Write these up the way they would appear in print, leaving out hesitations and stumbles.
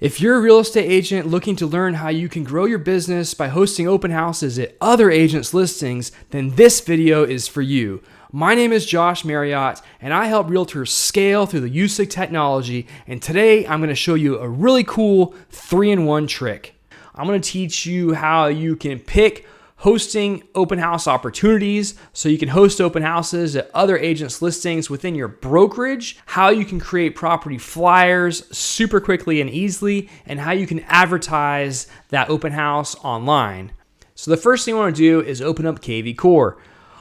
If you're a real estate agent looking to learn how you can grow your business by hosting open houses at other agents' listings, then this video is for you. My name is Josh Marriott, and I help realtors scale through the use of technology, and today I'm going to show you a really cool 3-in-1 trick. I'm going to teach you how you can pick hosting open house opportunities so you can host open houses at other agents' listings within your brokerage, how you can create property flyers super quickly and easily, and how you can advertise that open house online. So the first thing you want to do is open up KVcore.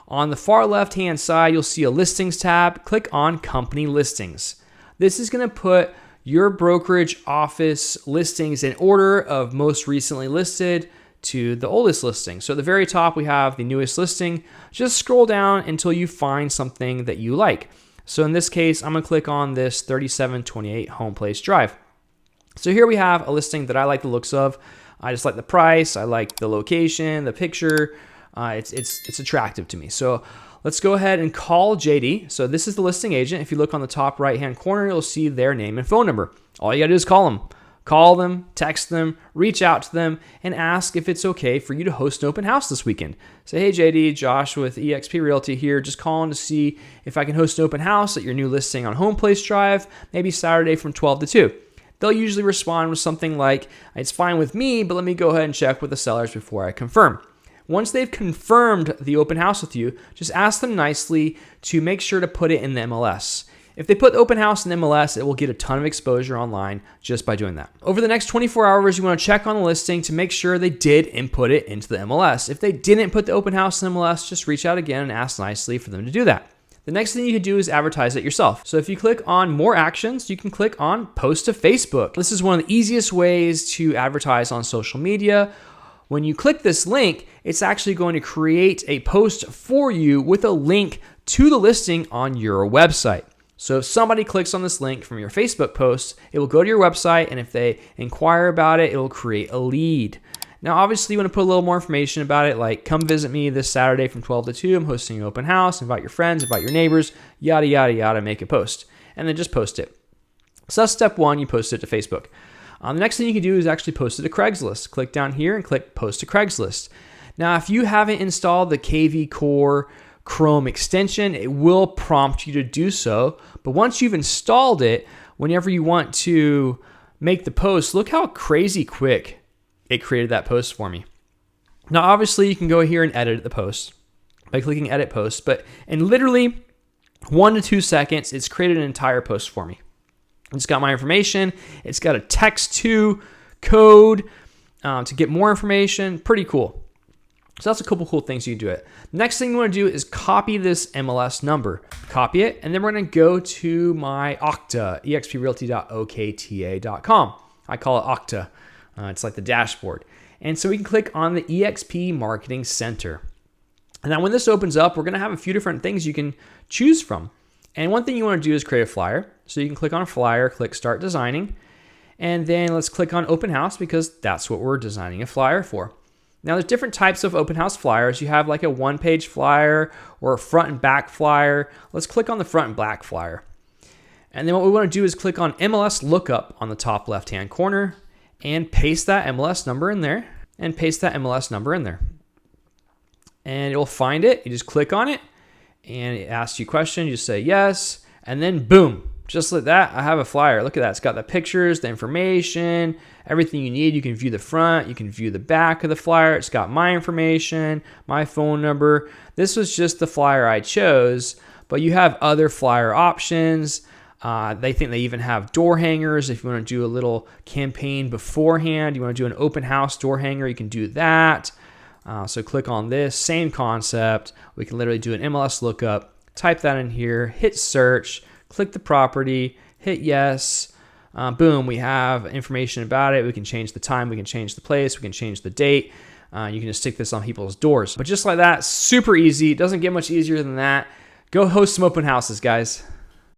On the far left-hand side, you'll see a listings tab. Click on company listings. This is going to put your brokerage office listings in order of most recently listed to the oldest listing. So at the very top, we have the newest listing. Just scroll down until you find something that you like. So in this case, I'm gonna click on this 3728 Home Place Drive. So here we have a listing that I like the looks of. I just like the price, I like the location, the picture. It's attractive to me. So let's go ahead and call JD. So this is the listing agent. If you look on the top right-hand corner, you'll see their name and phone number. All you gotta do is call them. Call them, text them, reach out to them, and ask if it's okay for you to host an open house this weekend. Say, hey JD, Josh with eXp Realty here, just calling to see if I can host an open house at your new listing on Home Place Drive, maybe Saturday from 12 to 2. They'll usually respond with something like, it's fine with me, but let me go ahead and check with the sellers before I confirm. Once they've confirmed the open house with you, just ask them nicely to make sure to put it in the MLS. If they put the open house in MLS, it will get a ton of exposure online just by doing that. Over the next 24 hours, you want to check on the listing to make sure they did input it into the MLS. If they didn't put the open house in MLS, just reach out again and ask nicely for them to do that. The next thing you can do is advertise it yourself. So if you click on more actions, you can click on post to Facebook. This is one of the easiest ways to advertise on social media. When you click this link, it's actually going to create a post for you with a link to the listing on your website. So if somebody clicks on this link from your Facebook post, it will go to your website, and if they inquire about it, it will create a lead. Now, obviously, you want to put a little more information about it, like come visit me this Saturday from 12 to 2. I'm hosting an open house. Invite your friends, invite your neighbors, yada, yada, yada, make a post. And then just post it. So that's step one, you post it to Facebook. The next thing you can do is actually post it to Craigslist. Click down here and click post to Craigslist. Now, if you haven't installed the KVcore Chrome extension, it will prompt you to do so. But once you've installed it, whenever you want to make the post, look how crazy quick it created that post for me. Now, obviously, you can go here and edit the post by clicking edit post, but in literally 1 to 2 seconds, it's created an entire post for me. It's got my information. It's got a text to code to get more information. Pretty cool. So that's a couple cool things you can do it. Next thing you want to do is copy this MLS number. Copy it, and then we're going to go to my OCTA, exprealty.okta.com. I call it OCTA. It's like the dashboard. And so we can click on the EXP Marketing Center. And now when this opens up, we're going to have a few different things you can choose from. And one thing you want to do is create a flyer. So you can click on a flyer, click Start Designing, and then let's click on Open House because that's what we're designing a flyer for. Now, there's different types of open house flyers. You have like a one-page flyer or a front and back flyer. Let's click on the front and back flyer. And then what we want to do is click on MLS Lookup on the top left-hand corner and paste that MLS number in there and paste that MLS number in there. And it'll find it. You just click on it and it asks you a question. You just say yes, and then boom. Just like that, I have a flyer. Look at that. It's got the pictures, the information, everything you need. You can view the front. You can view the back of the flyer. It's got my information, my phone number. This was just the flyer I chose, but you have other flyer options. They think they even have door hangers. If you want to do a little campaign beforehand, you want to do an open house door hanger, you can do that. So click on this. Same concept. We can literally do an MLS lookup. Type that in here. Hit search. Click the property, hit yes, boom, we have information about it. We can change the time, we can change the place, we can change the date. You can just stick this on people's doors. But just like that, super easy. It doesn't get much easier than that. Go host some open houses, guys.